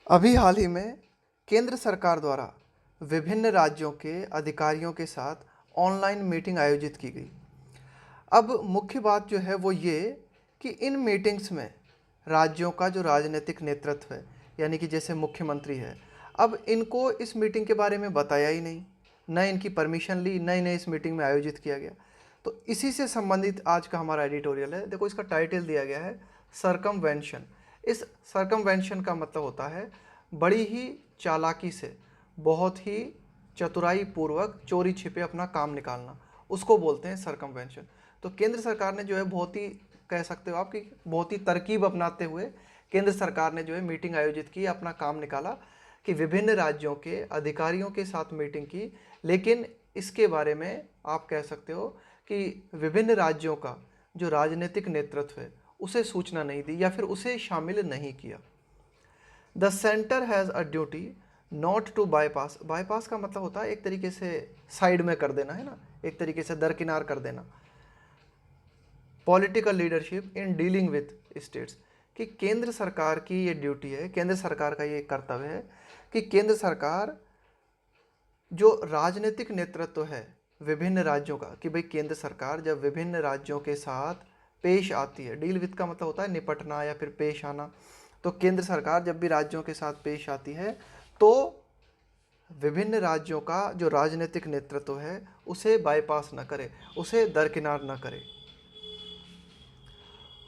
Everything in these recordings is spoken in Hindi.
अभी हाल ही में केंद्र सरकार द्वारा विभिन्न राज्यों के अधिकारियों के साथ ऑनलाइन मीटिंग आयोजित की गई। अब मुख्य बात जो है वो ये कि इन मीटिंग्स में राज्यों का जो राजनीतिक नेतृत्व है, यानी कि जैसे मुख्यमंत्री है, अब इनको इस मीटिंग के बारे में बताया ही नहीं, न इनकी परमिशन ली, न इन्हें इस मीटिंग में आयोजित किया गया। तो इसी से संबंधित आज का हमारा एडिटोरियल है। देखो, इसका टाइटल दिया गया है सरकमवेंशन। इस सरकमवेंशन का मतलब होता है बड़ी ही चालाकी से, बहुत ही चतुराई पूर्वक चोरी छिपे अपना काम निकालना, उसको बोलते हैं सरकमवेंशन। तो केंद्र सरकार ने जो है बहुत ही, कह सकते हो आप कि बहुत ही तरकीब अपनाते हुए केंद्र सरकार ने जो है मीटिंग आयोजित की, अपना काम निकाला कि विभिन्न राज्यों के अधिकारियों के साथ मीटिंग की। लेकिन इसके बारे में आप कह सकते हो कि विभिन्न राज्यों का जो राजनीतिक नेतृत्व है उसे सूचना नहीं दी या फिर उसे शामिल नहीं किया। The centre has a duty not to bypass. Bypass का मतलब होता है एक तरीके से साइड में कर देना, है ना, एक तरीके से दरकिनार कर देना। Political leadership in dealing with states, कि केंद्र सरकार की ये ड्यूटी है, केंद्र सरकार का ये कर्तव्य है कि केंद्र सरकार जो राजनीतिक नेतृत्व है विभिन्न राज्यों का, कि भाई केंद्र सरकार जब विभिन्न राज्यों के साथ पेश आती है, डील विथ का मतलब होता है निपटना या फिर पेश आना, तो केंद्र सरकार जब भी राज्यों के साथ पेश आती है तो विभिन्न राज्यों का जो राजनीतिक नेतृत्व है उसे बाईपास न करे, उसे दरकिनार न करे।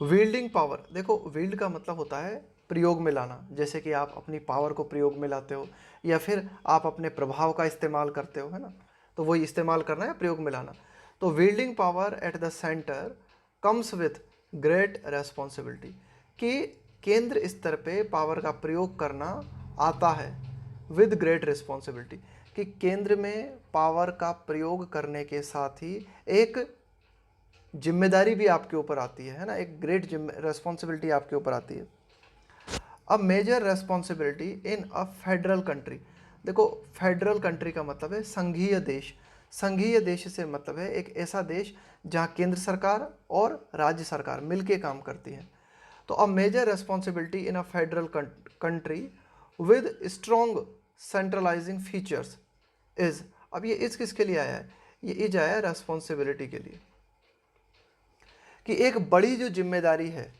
विल्डिंग पावर, देखो विल्ड का मतलब होता है प्रयोग में लाना, जैसे कि आप अपनी पावर को प्रयोग में लाते हो या फिर आप अपने प्रभाव का इस्तेमाल करते हो, है ना, तो वही इस्तेमाल करना है, प्रयोग में लाना। तो wielding power at the centre comes with great responsibility, कि केंद्र स्तर पे पावर का प्रयोग करना आता है विद ग्रेट रिस्पॉन्सिबिलिटी, कि केंद्र में पावर का प्रयोग करने के साथ ही एक जिम्मेदारी भी आपके ऊपर आती है ना, एक ग्रेट रेस्पॉन्सिबिलिटी आपके ऊपर आती है। A major responsibility in a federal country, देखो फेडरल कंट्री का मतलब है संघीय देश। संघीय देश से मतलब है एक ऐसा देश जहाँ केंद्र सरकार और राज्य सरकार मिलके काम करती है। तो a major responsibility in a federal country with strong centralising features is, अब ये इज किसके लिए आया है, ये इज आया है रेस्पॉन्सिबिलिटी के लिए, कि एक बड़ी जो जिम्मेदारी है,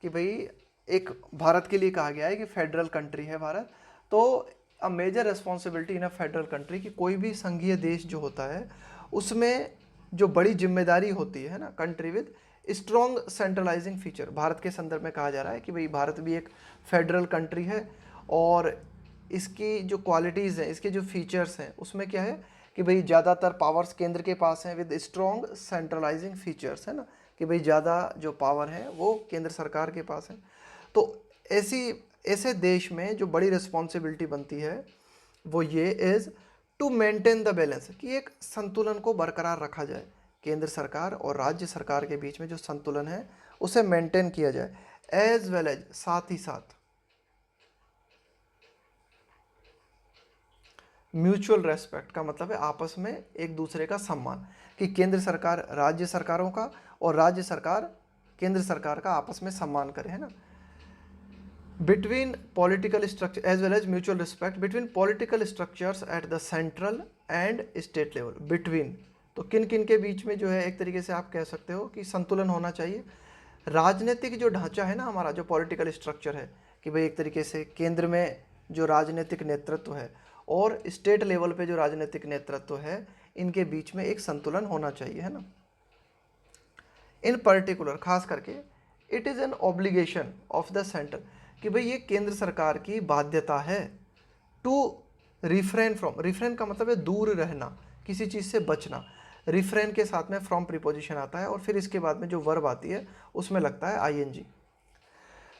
कि भाई एक भारत के लिए कहा गया है कि फेडरल कंट्री है भारत, तो a major responsibility in a federal country, कि कोई भी संघीय देश जो होता है उसमें जो बड़ी जिम्मेदारी होती है ना, country with strong centralising feature, Bharat के संदर्भ में कहा जा रहा है कि भाई भारत भी एक फेडरल कंट्री है और इसकी जो क्वालिटीज़ हैं, इसके जो फीचर्स हैं, उसमें क्या है कि भाई ज़्यादातर पावर्स केंद्र के पास हैं विद स्ट्रॉन्ग सेंट्रलाइजिंग फीचर्स, है ना, कि भाई ज़्यादा जो पावर है वो केंद्र सरकार के पास है। तो ऐसी ऐसे देश में जो बड़ी रिस्पॉन्सिबिलिटी बनती है वो ये is to maintain the balance, कि एक संतुलन को बरकरार रखा जाए, केंद्र सरकार और राज्य सरकार के बीच में जो संतुलन है उसे मेंटेन किया जाए, एज वेल एज, साथ ही साथ म्यूचुअल रेस्पेक्ट का मतलब है आपस में एक दूसरे का सम्मान, कि केंद्र सरकार राज्य सरकारों का और राज्य सरकार केंद्र सरकार का आपस में सम्मान करे, है ना। Between political structure as well as mutual respect between political structures at the central and state level. Between, तो किन किन के बीच में जो है एक तरीके से आप कह सकते हो कि संतुलन होना चाहिए। राजनीतिक जो ढांचा है ना हमारा, जो पॉलिटिकल स्ट्रक्चर है, कि भाई एक तरीके से केंद्र में जो राजनीतिक नेतृत्व है और स्टेट लेवल पे जो राजनीतिक नेतृत्व है, इनके बीच में एक संतुलन होना चाहिए, है ना। इन पर्टिकुलर, खास करके, it is an obligation of the centre, कि भाई ये केंद्र सरकार की बाध्यता है टू रिफ्रेन फ्रॉम, रिफ्रेन का मतलब है दूर रहना, किसी चीज़ से बचना। रिफ्रेन के साथ में फ्रॉम प्रीपोजिशन आता है और फिर इसके बाद में जो वर्ब आती है उसमें लगता है आईएनजी।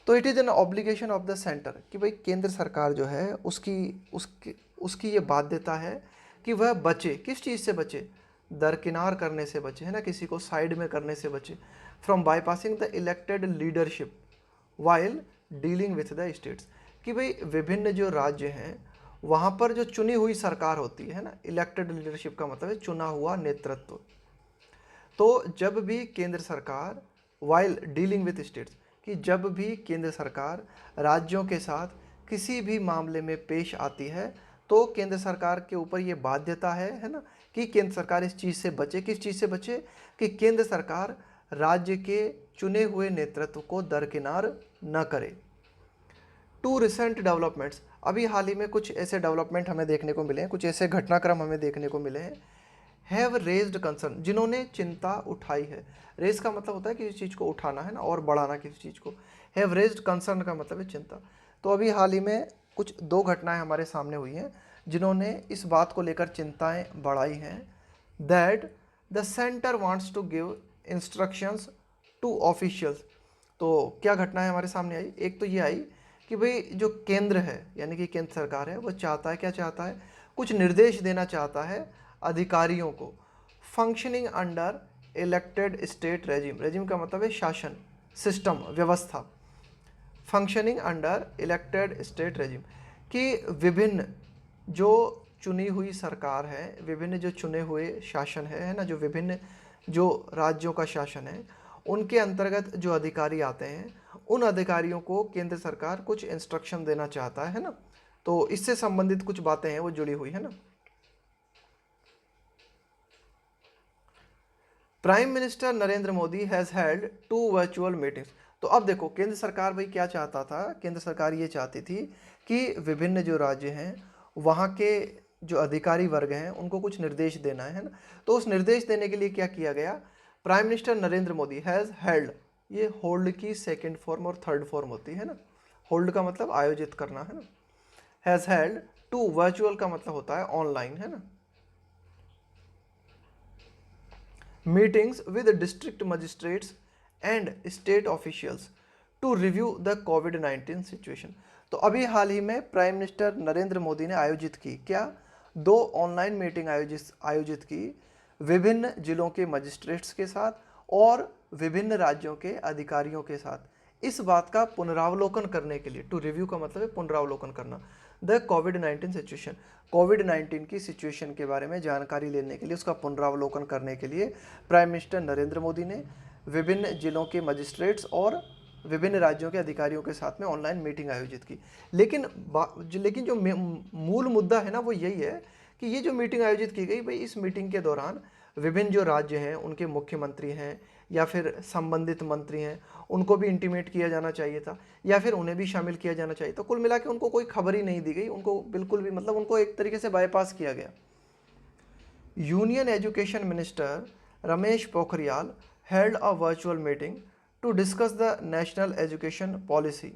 तो it is an obligation of the centre, कि भाई केंद्र सरकार जो है उसकी उसकी उसकी ये बाध्यता है कि वह बचे, किस चीज़ से बचे, दरकिनार करने से बचे, है ना, किसी को साइड में करने से बचे, from bypassing the elected leadership while dealing with the states, कि भाई विभिन्न जो राज्य हैं वहाँ पर जो चुनी हुई सरकार होती है ना, इलेक्टेड लीडरशिप का मतलब है चुना हुआ नेतृत्व। तो जब भी केंद्र सरकार वाइल डीलिंग विथ स्टेट्स, कि जब भी केंद्र सरकार राज्यों के साथ किसी भी मामले में पेश आती है तो केंद्र सरकार के ऊपर ये बाध्यता है ना, कि केंद्र सरकार इस चीज़ से बचे। किस चीज़ से बचे? कि केंद्र सरकार राज्य के चुने हुए नेतृत्व को दरकिनार न करे। टू रिसेंट डेवलपमेंट्स, अभी हाल ही में कुछ ऐसे डेवलपमेंट हमें देखने को मिले हैं, कुछ ऐसे घटनाक्रम हमें देखने को मिले हैं। हैव रेज्ड कंसर्न, जिन्होंने चिंता उठाई है। रेज का मतलब होता है किसी चीज़ को उठाना है ना, और बढ़ाना किसी चीज़ को। हैव रेज्ड कंसर्न का मतलब है चिंता। तो अभी हाल ही में कुछ दो घटनाएं हमारे सामने हुई हैं जिन्होंने इस बात को लेकर चिंताएं बढ़ाई हैं, that the centre wants to give instructions to officials. तो क्या घटनाएं हमारे सामने आई? एक तो ये आई कि भाई जो केंद्र है, यानी कि केंद्र सरकार है, वो चाहता है, क्या चाहता है, कुछ निर्देश देना चाहता है अधिकारियों को। Functioning under elected state regime, regime का मतलब है शासन, सिस्टम, व्यवस्था। Functioning under elected state regime, कि विभिन्न जो चुनी हुई सरकार है, विभिन्न जो चुने हुए शासन है ना, जो विभिन्न जो राज्यों का शासन है, उनके अंतर्गत जो अधिकारी आते हैं, उन अधिकारियों को केंद्र सरकार कुछ इंस्ट्रक्शन देना चाहता है ना। तो इससे संबंधित कुछ बातें हैं वो जुड़ी हुई है ना। Prime minister Narendra Modi has held 2 virtual meetings. तो अब देखो केंद्र सरकार भाई क्या चाहता था, केंद्र सरकार ये चाहती थी कि विभिन्न जो राज्य हैं वहाँ के जो अधिकारी वर्ग हैं उनको कुछ निर्देश देना है ना। तो उस निर्देश देने के लिए क्या किया गया, prime minister Narendra Modi has held, ये होल्ड की सेकेंड फॉर्म और थर्ड फॉर्म होती है ना। होल्ड का मतलब आयोजित करना है ना, हैज़ हेल्ड 2, वर्चुअल का मतलब होता है ऑनलाइन है ना, meetings with district magistrates and state officials to review the कोविड-19 सिचुएशन। तो अभी हाल ही में प्राइम मिनिस्टर नरेंद्र मोदी ने आयोजित की क्या, 2 ऑनलाइन मीटिंग आयोजित की विभिन्न जिलों के मजिस्ट्रेट्स के साथ और विभिन्न राज्यों के अधिकारियों के साथ, इस बात का पुनरावलोकन करने के लिए। टू रिव्यू का मतलब है पुनरावलोकन करना, द कोविड-19 सिचुएशन, कोविड-19 की सिचुएशन के बारे में जानकारी लेने के लिए, उसका पुनरावलोकन करने के लिए प्राइम मिनिस्टर नरेंद्र मोदी ने विभिन्न जिलों के मजिस्ट्रेट्स और विभिन्न राज्यों के अधिकारियों के साथ में ऑनलाइन मीटिंग आयोजित की। लेकिन जो मूल मुद्दा है ना वो यही है कि ये जो मीटिंग आयोजित की गई भाई, इस मीटिंग के दौरान विभिन्न जो राज्य हैं उनके मुख्यमंत्री हैं या फिर संबंधित मंत्री हैं, उनको भी इंटीमेट किया जाना चाहिए था या फिर उन्हें भी शामिल किया जाना चाहिए था। कुल मिला के उनको कोई खबर ही नहीं दी गई, उनको बिल्कुल भी, मतलब उनको एक तरीके से बाईपास किया गया। Union education minister Ramesh Pokhriyal held a virtual meeting to discuss the national education policy.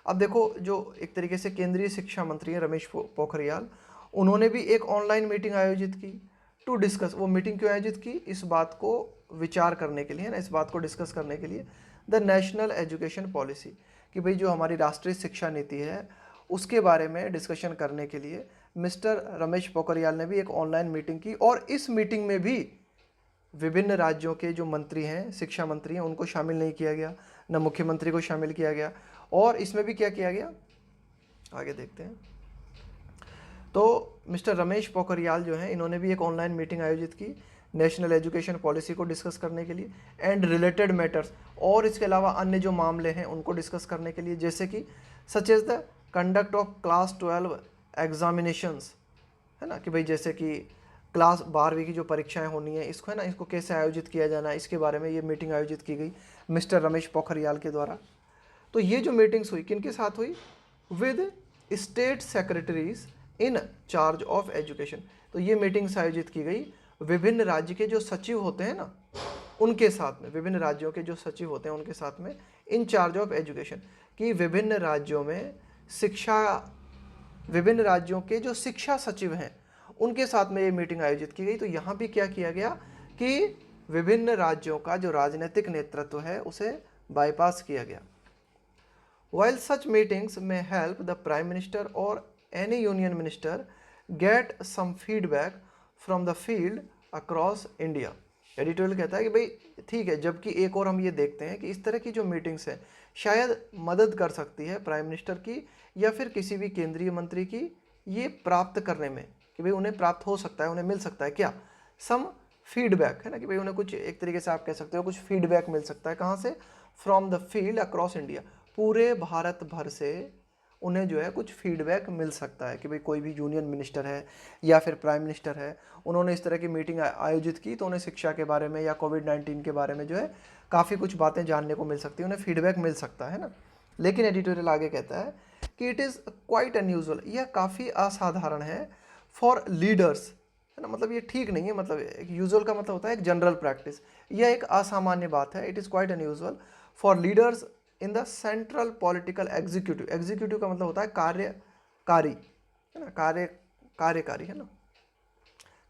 अब देखो जो एक तरीके से केंद्रीय शिक्षा मंत्री हैं रमेश पोखरियाल, उन्होंने भी एक ऑनलाइन मीटिंग आयोजित की टू डिस्कस। वो मीटिंग क्यों आयोजित की, इस बात को विचार करने के लिए ना, इस बात को डिस्कस करने के लिए, द नेशनल एजुकेशन पॉलिसी, कि भाई जो हमारी राष्ट्रीय शिक्षा नीति है उसके बारे में डिस्कशन करने के लिए मिस्टर रमेश पोखरियाल ने भी एक ऑनलाइन मीटिंग की। और इस मीटिंग में भी विभिन्न राज्यों के जो मंत्री हैं, शिक्षा मंत्री हैं, उनको शामिल नहीं किया गया, न मुख्यमंत्री को शामिल किया गया। और इसमें भी क्या किया गया, आगे देखते हैं। तो मिस्टर रमेश पोखरियाल जो हैं, इन्होंने भी एक ऑनलाइन मीटिंग आयोजित की नेशनल एजुकेशन पॉलिसी को डिस्कस करने के लिए एंड रिलेटेड मैटर्स, और इसके अलावा अन्य जो मामले हैं उनको डिस्कस करने के लिए, जैसे कि such as the conduct of class 12 examinations, है ना, कि भाई जैसे कि क्लास 12वीं की जो परीक्षाएं होनी है इसको, है ना, इसको कैसे आयोजित किया जाना है, इसके बारे में ये मीटिंग आयोजित की गई मिस्टर रमेश पोखरियाल के द्वारा। तो ये जो मीटिंग्स हुई किन के साथ हुई, with state secretaries in charge of education. तो ये मीटिंग्स आयोजित की गई विभिन्न राज्य के जो सचिव होते हैं ना उनके साथ में, विभिन्न राज्यों के जो सचिव होते हैं उनके साथ में, इन चार्ज ऑफ एजुकेशन, कि विभिन्न राज्यों में शिक्षा, विभिन्न राज्यों के जो शिक्षा सचिव हैं उनके साथ में ये मीटिंग आयोजित की गई। तो यहाँ भी क्या किया गया कि विभिन्न राज्यों का जो राजनीतिक नेतृत्व है उसे बाईपास किया गया। While such meetings may help the Prime Minister or any Union Minister get some feedback from the field across India, editorial कहता है कि भाई ठीक है, जबकि एक और हम ये देखते हैं कि इस तरह की जो मीटिंग्स हैं शायद मदद कर सकती है प्राइम मिनिस्टर की या फिर किसी भी केंद्रीय मंत्री की ये प्राप्त करने में, कि भाई उन्हें प्राप्त हो सकता है, उन्हें मिल सकता है क्या, सम फीडबैक, है ना, कि भाई उन्हें कुछ एक तरीके से आप कह सकते हो कुछ फीडबैक मिल सकता है। कहाँ से, from the field across India, पूरे भारत भर से उन्हें जो है कुछ फीडबैक मिल सकता है कि भाई कोई भी यूनियन मिनिस्टर है या फिर प्राइम मिनिस्टर है, उन्होंने इस तरह की मीटिंग आयोजित की तो उन्हें शिक्षा के बारे में या कोविड-19 के बारे में जो है काफ़ी कुछ बातें जानने को मिल सकती हैं, उन्हें फीडबैक मिल सकता है ना। लेकिन एडिटोरियल आगे कहता है कि इट इज़ क्वाइट अनयूजुअल, यह काफ़ी असाधारण है फॉर लीडर्स, है ना, मतलब ये ठीक नहीं है, मतलब एक यूजुअल का मतलब होता है एक जनरल प्रैक्टिस, यह एक असामान्य बात है। It is quite unusual for leaders in the central political executive, executive का मतलब होता है कार्यकारी, है ना, कार्यकारी, है ना,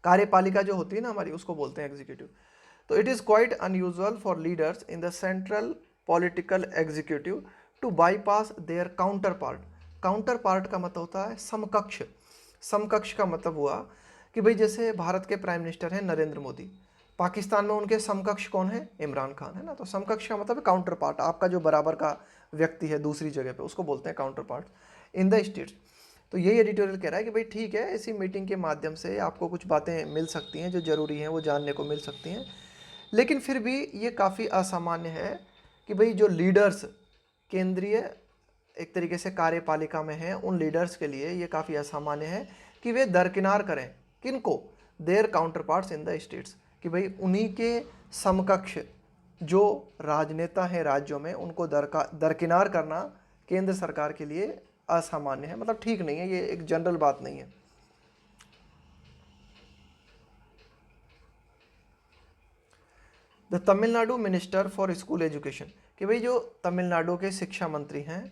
कार्यपालिका जो होती है ना हमारी, उसको बोलते हैं एग्जीक्यूटिव। तो it is quite unusual for leaders in the central political executive to bypass their counterpart. Counterpart का मतलब होता है समकक्ष। समकक्ष का मतलब हुआ कि भाई जैसे भारत के प्राइम मिनिस्टर हैं नरेंद्र मोदी, पाकिस्तान में उनके समकक्ष कौन है, इमरान खान, है ना। तो समकक्ष का मतलब काउंटर पार्ट, आपका जो बराबर का व्यक्ति है दूसरी जगह पे, उसको बोलते हैं counter part in the states. तो यही एडिटोरियल कह रहा है कि भाई ठीक है, इसी मीटिंग के माध्यम से आपको कुछ बातें मिल सकती हैं जो ज़रूरी हैं, वो जानने को मिल सकती हैं, लेकिन फिर भी ये काफ़ी असामान्य है कि भाई जो लीडर्स केंद्रीय एक तरीके से कार्यपालिका में हैं, उन लीडर्स के लिए ये काफ़ी असामान्य है कि वे दरकिनार करें किनको, their counterparts in the states, कि भाई उन्हीं के समकक्ष जो राजनेता हैं राज्यों में, उनको दरकिनार करना केंद्र सरकार के लिए असामान्य है, मतलब ठीक नहीं है, ये एक जनरल बात नहीं है। The Tamil Nadu minister for school education, कि भाई जो तमिलनाडु के शिक्षा मंत्री हैं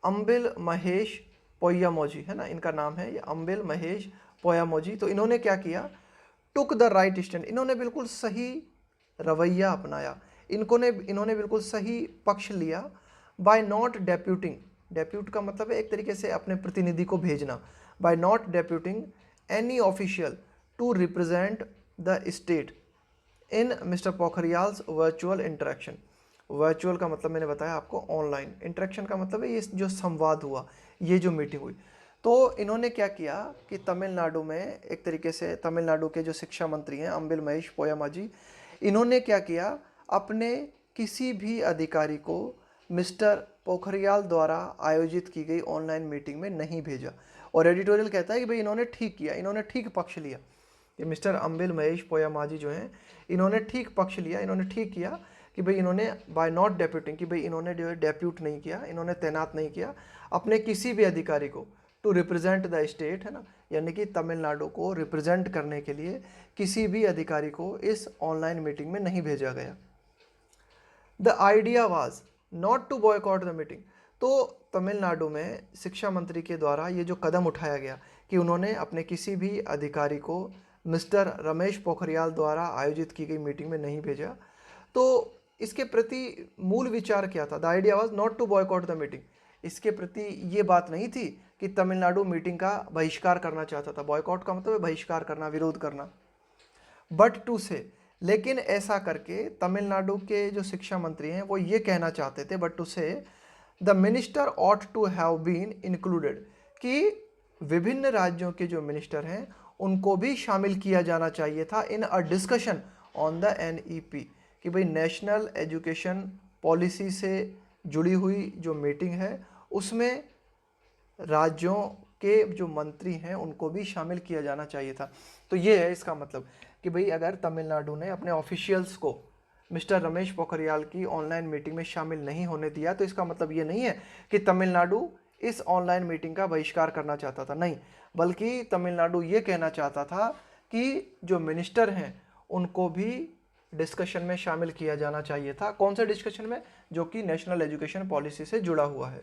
अंबिल महेश पोय्यामोजी, है ना, इनका नाम है ये अंबिल महेश पोय्यामोजी। तो इन्होंने क्या किया, टुक द राइट स्टैंड, इन्होंने बिल्कुल सही रवैया अपनाया, इन्होंने बिल्कुल सही पक्ष लिया, बाय नॉट डेप्यूटिंग, डेप्यूट का मतलब है एक तरीके से अपने प्रतिनिधि को भेजना, by not deputing any official to represent the state in mister Pokhriyal's virtual interaction. Virtual का मतलब मैंने बताया आपको ऑनलाइन, इंटरेक्शन का मतलब है ये जो संवाद हुआ, ये जो मीटिंग हुई। तो इन्होंने क्या किया कि तमिलनाडु में एक तरीके से तमिलनाडु के जो शिक्षा मंत्री हैं अंबिल महेश पोय्यामोजी, इन्होंने क्या किया, अपने किसी भी अधिकारी को मिस्टर पोखरियाल द्वारा आयोजित की गई ऑनलाइन मीटिंग में नहीं भेजा। और एडिटोरियल कहता है कि भाई इन्होंने ठीक किया, इन्होंने ठीक पक्ष लिया, ये मिस्टर अंबिल महेश पोय्यामोजी जो हैं इन्होंने ठीक पक्ष लिया, इन्होंने ठीक किया कि भाई इन्होंने बाय नॉट डेप्यूटिंग, कि भाई इन्होंने जो है डेप्यूट नहीं किया, इन्होंने तैनात नहीं किया अपने किसी भी अधिकारी को टू रिप्रेजेंट द स्टेट, है ना, यानी कि तमिलनाडु को रिप्रेजेंट करने के लिए किसी भी अधिकारी को इस ऑनलाइन मीटिंग में नहीं भेजा गया। The idea was not to boycott the meeting, तो तमिलनाडु में शिक्षा मंत्री के द्वारा ये जो कदम उठाया गया कि उन्होंने अपने किसी भी अधिकारी को मिस्टर रमेश पोखरियाल द्वारा आयोजित की गई मीटिंग में नहीं भेजा, तो इसके प्रति मूल विचार क्या था, the idea was not to boycott the meeting, इसके प्रति ये बात नहीं थी कि तमिलनाडु मीटिंग का बहिष्कार करना चाहता था, बॉयकॉट का मतलब है बहिष्कार करना, विरोध करना, बट टू से, लेकिन ऐसा करके तमिलनाडु के जो शिक्षा मंत्री हैं वो ये कहना चाहते थे, but to say the minister ought to have been included, कि विभिन्न राज्यों के जो मिनिस्टर हैं उनको भी शामिल किया जाना चाहिए था in a discussion on the NEP, कि भाई नेशनल एजुकेशन पॉलिसी से जुड़ी हुई जो मीटिंग है उसमें राज्यों के जो मंत्री हैं उनको भी शामिल किया जाना चाहिए था। तो ये है इसका मतलब कि भाई अगर तमिलनाडु ने अपने ऑफिशियल्स को मिस्टर रमेश पोखरियाल की ऑनलाइन मीटिंग में शामिल नहीं होने दिया, तो इसका मतलब ये नहीं है कि तमिलनाडु इस ऑनलाइन मीटिंग का बहिष्कार करना चाहता था, नहीं, बल्कि तमिलनाडु ये कहना चाहता था कि जो मिनिस्टर हैं उनको भी डिस्कशन में शामिल किया जाना चाहिए था। कौन से डिस्कशन में, जो कि नेशनल एजुकेशन पॉलिसी से जुड़ा हुआ है।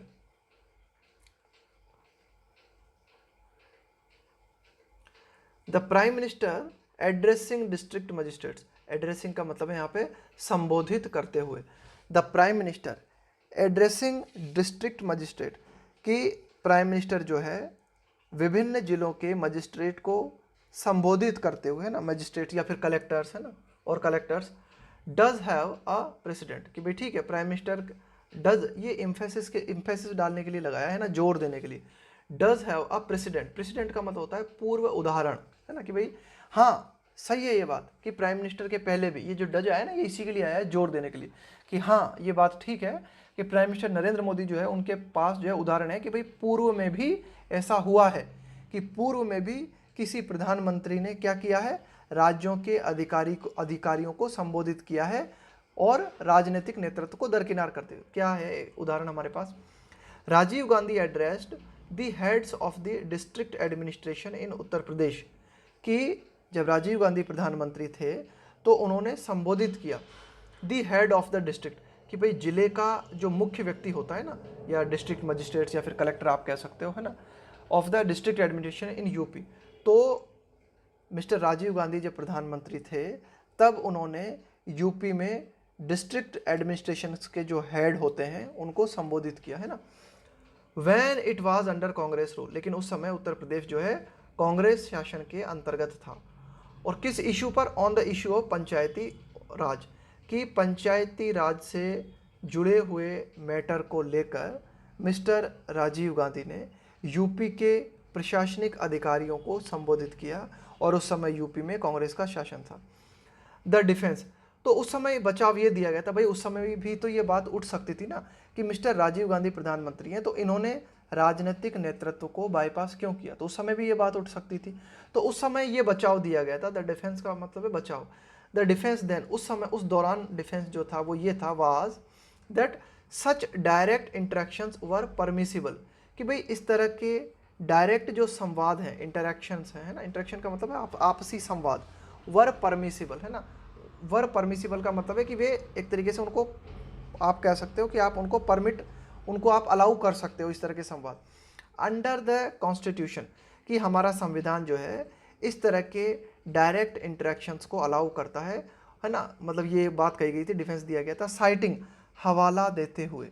The prime minister addressing district magistrates, addressing का मतलब है यहाँ पे संबोधित करते हुए, the prime minister addressing district magistrate, कि प्राइम मिनिस्टर जो है विभिन्न जिलों के मजिस्ट्रेट को संबोधित करते हुए, है ना, मजिस्ट्रेट या फिर कलेक्टर्स, है ना, और collectors, does have a president, कि भाई ठीक है प्राइम मिनिस्टर डज, ये इम्फेसिस डालने के लिए लगाया है ना, जोर देने के लिए, does have a president, president का मतलब होता है पूर्व उदाहरण, है ना, कि भाई हाँ सही है ये बात कि प्राइम मिनिस्टर के पहले भी, ये जो डज आया ना ये इसी के लिए आया है जोर देने के लिए कि हाँ ये बात ठीक है, कि प्राइम मिनिस्टर नरेंद्र मोदी जो है उनके पास जो है उदाहरण है कि भाई पूर्व में भी ऐसा हुआ है कि पूर्व में भी किसी प्रधानमंत्री ने क्या किया है, राज्यों के अधिकारियों को संबोधित किया है और राजनीतिक नेतृत्व को दरकिनार करते हुए। क्या है उदाहरण हमारे पास, Rajiv Gandhi addressed the heads of the district administration in Uttar Pradesh, कि जब राजीव गांधी प्रधानमंत्री थे तो उन्होंने संबोधित किया the head of the district, कि भाई जिले का जो मुख्य व्यक्ति होता है ना, या डिस्ट्रिक्ट मजिस्ट्रेट्स या फिर कलेक्टर आप कह सकते हो, है ना, of the district administration in UP. तो मिस्टर राजीव गांधी जब प्रधानमंत्री थे तब उन्होंने यूपी में डिस्ट्रिक्ट एडमिनिस्ट्रेशन के जो हेड होते हैं उनको संबोधित किया, है ना। When it was under Congress rule, लेकिन उस समय उत्तर प्रदेश जो है कांग्रेस शासन के अंतर्गत था। और किस इशू पर, ऑन द इशू ऑफ पंचायती राज, कि पंचायती राज से जुड़े हुए मैटर को लेकर मिस्टर राजीव गांधी ने यूपी के प्रशासनिक अधिकारियों को संबोधित किया, और उस समय यूपी में कांग्रेस का शासन था। द डिफेंस, तो उस समय बचाव ये दिया गया था, भाई उस समय भी तो ये बात उठ सकती थी ना कि मिस्टर राजीव गांधी प्रधानमंत्री हैं तो इन्होंने राजनीतिक नेतृत्व को बाईपास क्यों किया, तो उस समय भी ये बात उठ सकती थी। तो उस समय ये बचाव दिया गया था। द डिफेंस का मतलब है बचाव। द डिफेंस देन, उस समय उस दौरान डिफेंस जो था वो ये था, was that such direct interactions were permissible, कि भाई इस तरह के डायरेक्ट जो संवाद हैं, इंटरेक्शंस हैं, है ना, इंटरेक्शन का मतलब है आपसी संवाद, वर परमिसिबल, है ना। वर परमिसिबल का मतलब है कि वे एक तरीके से उनको आप कह सकते हो कि आप उनको परमिट, उनको आप अलाउ कर सकते हो इस तरह के संवाद अंडर द कॉन्स्टिट्यूशन, कि हमारा संविधान जो है इस तरह के डायरेक्ट इंटरेक्शंस को अलाउ करता है ना। मतलब ये बात कही गई थी, डिफेंस दिया गया था साइटिंग, हवाला देते हुए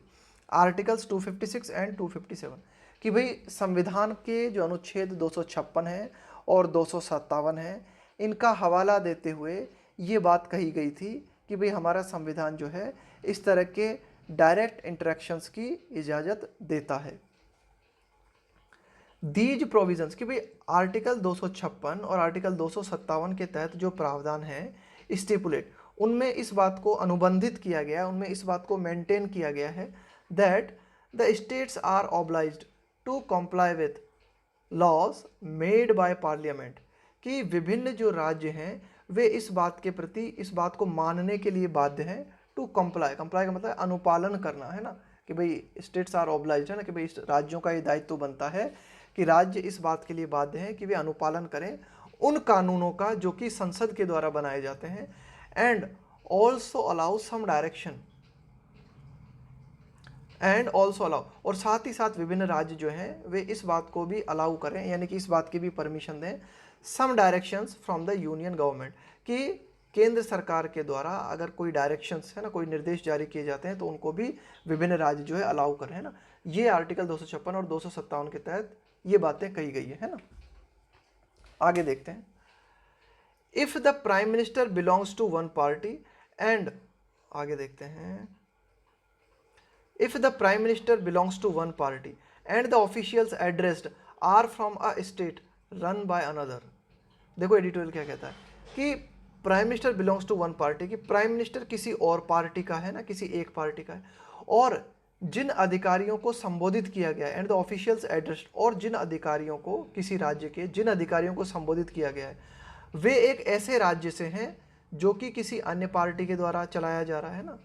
आर्टिकल्स 256 एंड 257, कि भाई संविधान के जो अनुच्छेद 256 है और 257 है, इनका हवाला देते हुए ये बात कही गई थी कि भाई हमारा संविधान जो है इस तरह के डायरेक्ट इंटरेक्शंस की इजाज़त देता है। दीज प्रोविजंस, कि भाई आर्टिकल 256 और आर्टिकल 257 के तहत जो प्रावधान है स्टिपुलेट, उनमें इस बात को अनुबंधित किया गया, उनमें इस बात को मेंटेन किया गया है that the states are obliged to comply with laws made by parliament, कि विभिन्न जो राज्य हैं वे इस बात के प्रति, इस बात को मानने के लिए बाध्य हैं। टू कंप्लाई, कंप्लाई का मतलब अनुपालन करना, है ना, कि भाई स्टेट्स आर ऑब्लाइज्ड, है ना, कि भाई राज्यों का ये दायित्व बनता है कि राज्य इस बात के लिए बाध्य हैं कि वे अनुपालन करें उन कानूनों का जो कि संसद के द्वारा बनाए जाते हैं। And also allow some direction, and also allow, और साथ ही साथ विभिन्न राज्य जो हैं वे इस बात को भी अलाउ करें, यानी कि इस बात की भी परमिशन दें, some directions from the union government, कि केंद्र सरकार के द्वारा अगर कोई डायरेक्शंस, है ना, कोई निर्देश जारी किए जाते हैं तो उनको भी विभिन्न राज्य जो है अलाउ करें, है ना। ये आर्टिकल 256 और 257 के तहत ये बातें कही गई है ना। आगे देखते हैं, if the prime minister belongs to one party and, आगे देखते हैं, if the prime minister belongs to one party and the officials addressed are from a state run by another. देखो एडिटोरियल क्या कहता है कि prime minister belongs to one party, कि प्राइम मिनिस्टर किसी और पार्टी का है ना, किसी एक पार्टी का है, और जिन अधिकारियों को संबोधित किया गया है, एंड द ऑफिशियल्स एड्रेस्ड, और जिन अधिकारियों को, किसी राज्य के जिन अधिकारियों को संबोधित किया गया है वे एक ऐसे राज्य से हैं जो कि किसी अन्य पार्टी के द्वारा चलाया जा रहा है ना।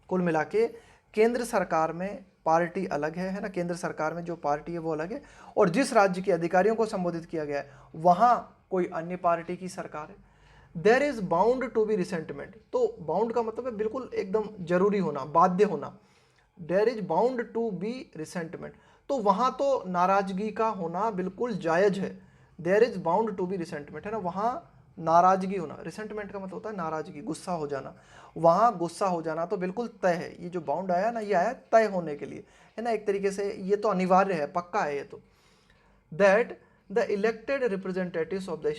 कुल मिला के केंद्र सरकार में पार्टी अलग है ना, केंद्र सरकार में जो पार्टी है वो अलग है, और जिस राज्य के अधिकारियों को संबोधित किया गया है वहाँ कोई अन्य पार्टी की सरकार है। There is bound to be resentment, तो बाउंड का मतलब है बिल्कुल एकदम जरूरी होना, बाध्य होना। There is bound to be resentment, तो वहाँ तो नाराजगी का होना बिल्कुल जायज है। There is bound to be resentment, है ना, वहाँ नाराजगी होना, रिसेंटमेंट का मतलब होता है नाराजगी, गुस्सा हो जाना, वहाँ गुस्सा हो जाना तो बिल्कुल तय है। ये जो बाउंड आया ना, ये आया तय होने के लिए, है ना, एक तरीके से ये तो अनिवार्य है, पक्का है ये तो। That the elected representatives of the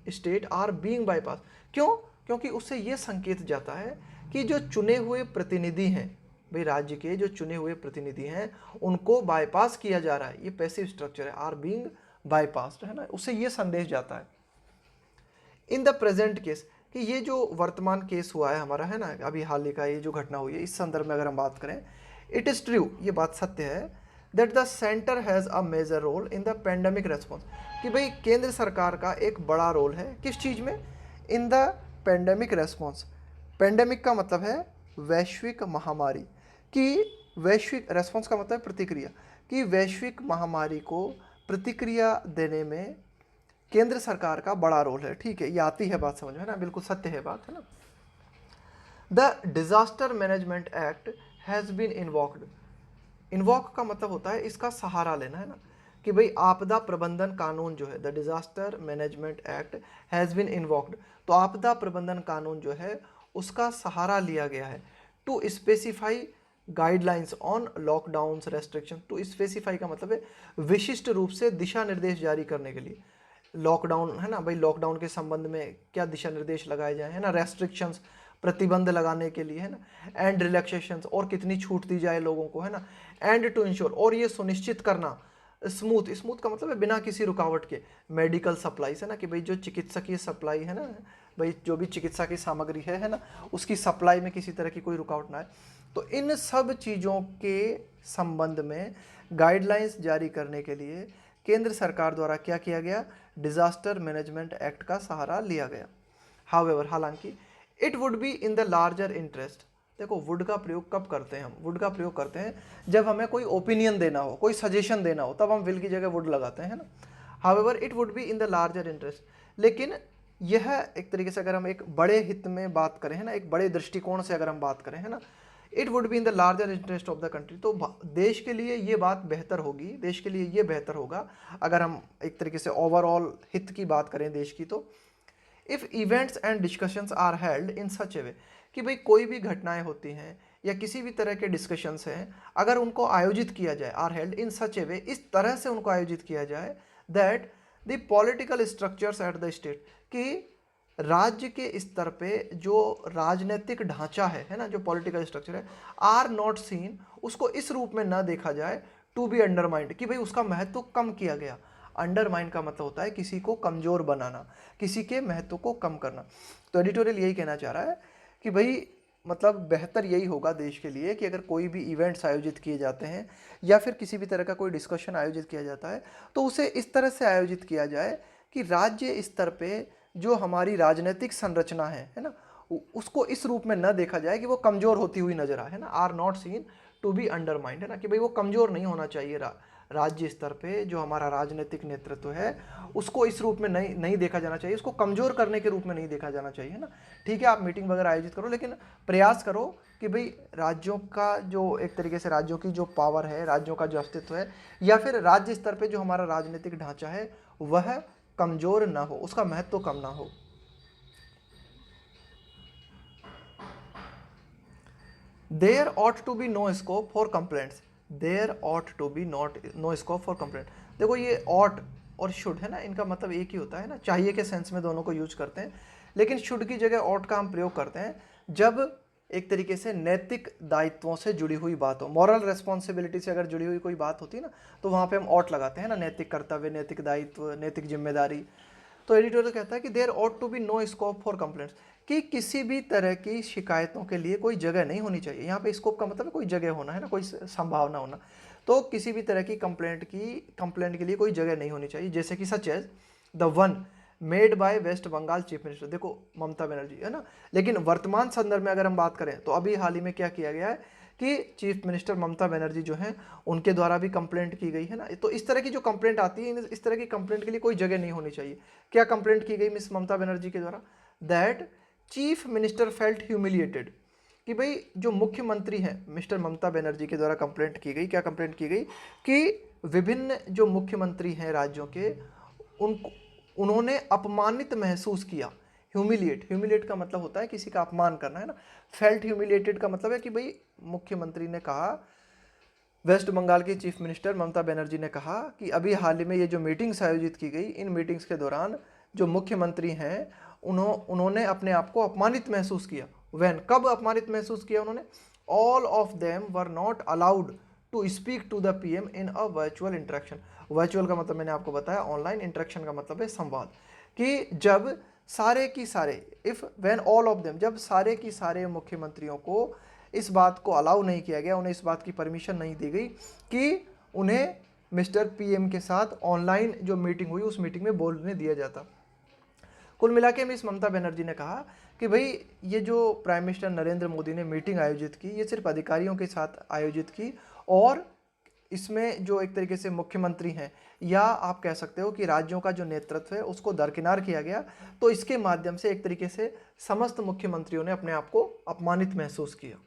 state are being bypass, क्यों? क्योंकि उससे ये संकेत जाता है कि जो चुने हुए प्रतिनिधि हैं, भाई राज्य के जो चुने हुए प्रतिनिधि हैं उनको बाईपास किया जा रहा है, ये पैसिव स्ट्रक्चर है, आर बीइंग बाईपास्ड, है ना, उससे ये संदेश जाता है। इन द प्रेजेंट केस, कि ये जो वर्तमान केस हुआ है हमारा, है ना, अभी हाल ही का ये जो घटना हुई है, इस संदर्भ में अगर हम बात करें, इट इज़ ट्रू, ये बात सत्य है, that the centre has a major role in the pandemic response, कि भाई केंद्र सरकार का एक बड़ा रोल है किस चीज़ में, इन द पेंडेमिक रेस्पॉन्स। पेंडेमिक का मतलब है वैश्विक महामारी, कि वैश्विक रेस्पॉन्स का मतलब प्रतिक्रिया, कि वैश्विक महामारी को प्रतिक्रिया देने में केंद्र सरकार का बड़ा रोल है। ठीक है, ये आती है बात समझ में, है ना, बिल्कुल सत्य है बात, है ना। The disaster management act has been invoked, invoke का मतलब होता है इसका सहारा लेना, है ना, कि भाई आपदा प्रबंधन कानून जो है, the disaster management act has been invoked, तो आपदा प्रबंधन कानून जो है उसका सहारा लिया गया है, to specify guidelines on lockdowns restriction, to specify का मतलब है विशिष्ट रूप से दिशा निर्देश जारी करने के लिए, लॉकडाउन, है ना भाई, लॉकडाउन के संबंध में क्या दिशा निर्देश लगाए जाए, है ना, रेस्ट्रिक्शंस प्रतिबंध लगाने के लिए, है ना, एंड रिलैक्सेशंस और कितनी छूट दी जाए लोगों को, है ना, एंड टू इंश्योर और ये सुनिश्चित करना, स्मूथ, स्मूथ का मतलब है बिना किसी रुकावट के, मेडिकल सप्लाईज, है ना, कि भाई जो चिकित्सकीय सप्लाई है ना, भाई जो भी चिकित्सा की सामग्री है ना, उसकी सप्लाई में किसी तरह की कोई रुकावट ना आए। तो इन सब चीज़ों के संबंध में गाइडलाइंस जारी करने के लिए केंद्र सरकार द्वारा क्या किया गया, डिजास्टर मैनेजमेंट एक्ट का सहारा लिया गया। हाउएवर, हालांकि it would be in the larger interest, देखो वुड का प्रयोग कब करते हैं हम, वुड का प्रयोग करते हैं जब हमें कोई ओपिनियन देना हो, कोई सजेशन देना हो, तब हम विल की जगह वुड लगाते हैं, है ना। However it would be in the larger interest, लेकिन यह एक तरीके से अगर हम एक बड़े हित में बात करें, है ना, एक बड़े दृष्टिकोण से अगर हम बात करें, है ना, it would be in the larger interest of the country, तो देश के लिए ये बात बेहतर होगी, देश के लिए ये बेहतर होगा अगर हम एक तरीके से ओवरऑल हित की बात करें देश की, तो if events and discussions are held in such a way, कि भाई कोई भी घटनाएं होती हैं या किसी भी तरह के डिस्कशंस हैं, अगर उनको आयोजित किया जाए, are held in such a वे, इस तरह से उनको आयोजित किया जाए, that the political structures at the state, कि राज्य के स्तर पे जो राजनीतिक ढांचा है ना, जो पॉलिटिकल स्ट्रक्चर है, आर नॉट सीन, उसको इस रूप में ना देखा जाए, टू बी अंडरमाइंड, कि भाई उसका महत्व कम किया गया। अंडरमाइन का मतलब होता है किसी को कमज़ोर बनाना, किसी के महत्व को कम करना। तो एडिटोरियल यही कहना चाह रहा है कि भाई मतलब बेहतर यही होगा देश के लिए कि अगर कोई भी इवेंट्स आयोजित किए जाते हैं या फिर किसी भी तरह का कोई डिस्कशन आयोजित किया जाता है, तो उसे इस तरह से आयोजित किया जाए कि राज्य स्तर पे जो हमारी राजनीतिक संरचना है ना, उसको इस रूप में न देखा जाए कि वो कमज़ोर होती हुई नजर आए, है ना, are not seen to be undermined, है ना, कि भाई वो कमज़ोर नहीं होना चाहिए, राज्य स्तर पे जो हमारा राजनीतिक नेतृत्व है उसको इस रूप में नहीं देखा जाना चाहिए, उसको कमज़ोर करने के रूप में नहीं देखा जाना चाहिए, है ना। ठीक है, आप मीटिंग वगैरह आयोजित करो, लेकिन प्रयास करो कि भाई राज्यों का जो एक तरीके से राज्यों की जो पावर है, राज्यों का जो अस्तित्व है, या फिर राज्य स्तर पे जो हमारा राजनीतिक ढांचा है वह कमज़ोर ना हो, उसका महत्व कम ना हो। There ought to be no scope for complaints, there ought to be no scope for complaint. देखो ये ऑट और शुड है ना, इनका मतलब एक ही होता है ना, चाहिए के सेंस में दोनों को यूज करते हैं, लेकिन शुड की जगह ऑट का हम प्रयोग करते हैं जब एक तरीके से नैतिक दायित्वों से जुड़ी हुई बात हो, मॉरल रेस्पॉन्सिबिलिटी से अगर जुड़ी हुई कोई बात होती है ना, तो वहाँ पे हम ऑट लगाते हैं ना, नैतिक कर्तव्य, नैतिक दायित्व, नैतिक जिम्मेदारी। तो एडिटोरियल कहता है कि there ought to be no scope for complaints, कि किसी भी तरह की शिकायतों के लिए कोई जगह नहीं होनी चाहिए। यहाँ पे स्कोप का मतलब कोई जगह होना है ना, कोई संभावना होना, तो किसी भी तरह की कंप्लेंट के लिए कोई जगह नहीं होनी चाहिए, जैसे कि such as the one made by West Bengal chief minister, देखो ममता बनर्जी है ना। लेकिन वर्तमान संदर्भ में अगर हम बात करें तो अभी हाल ही में क्या किया गया है कि चीफ मिनिस्टर ममता बनर्जी जो हैं उनके द्वारा भी कंप्लेंट की गई है ना। तो इस तरह की जो कंप्लेंट आती है, इस तरह की कंप्लेंट के लिए कोई जगह नहीं होनी चाहिए। क्या कंप्लेंट की गई मिस ममता बनर्जी के द्वारा, that chief minister felt humiliated, कि भाई जो मुख्यमंत्री हैं मिस्टर ममता बनर्जी के द्वारा कंप्लेंट की गई, क्या कंप्लेंट की गई कि विभिन्न जो मुख्यमंत्री हैं राज्यों के, उन्होंने अपमानित महसूस किया। ह्यूमिलिएट का मतलब होता है किसी का अपमान करना, है ना। फेल्ट ह्यूमिलिएटेड का मतलब है कि भाई मुख्यमंत्री ने कहा, वेस्ट बंगाल की चीफ मिनिस्टर ममता बनर्जी ने कहा कि अभी हाल ही में ये जो मीटिंग्स आयोजित की गई, इन मीटिंग्स के दौरान जो मुख्यमंत्री हैं उन्होंने अपने आप को अपमानित महसूस किया। व्हेन, कब अपमानित महसूस किया उन्होंने, all of them were not allowed to speak to the PM in a virtual interaction. Virtual का मतलब मैंने आपको बताया ऑनलाइन, इंटरेक्शन का मतलब है संवाद, कि जब सारे की सारे, if when all of them, जब सारे की सारे मुख्यमंत्रियों को इस बात को अलाउ नहीं किया गया, उन्हें इस बात की परमिशन नहीं दी गई कि उन्हें मिस्टर पीएम के साथ ऑनलाइन जो मीटिंग हुई उस मीटिंग में बोलने दिया जाता। कुल मिला के मिस ममता बनर्जी ने कहा कि भाई ये जो प्राइम मिनिस्टर नरेंद्र मोदी ने मीटिंग आयोजित की ये सिर्फ अधिकारियों के साथ आयोजित की, और इसमें जो एक तरीके से मुख्यमंत्री हैं या आप कह सकते हो कि राज्यों का जो नेतृत्व है उसको दरकिनार किया गया। तो इसके माध्यम से एक तरीके से समस्त मुख्यमंत्रियों ने अपने आप को अपमानित महसूस किया।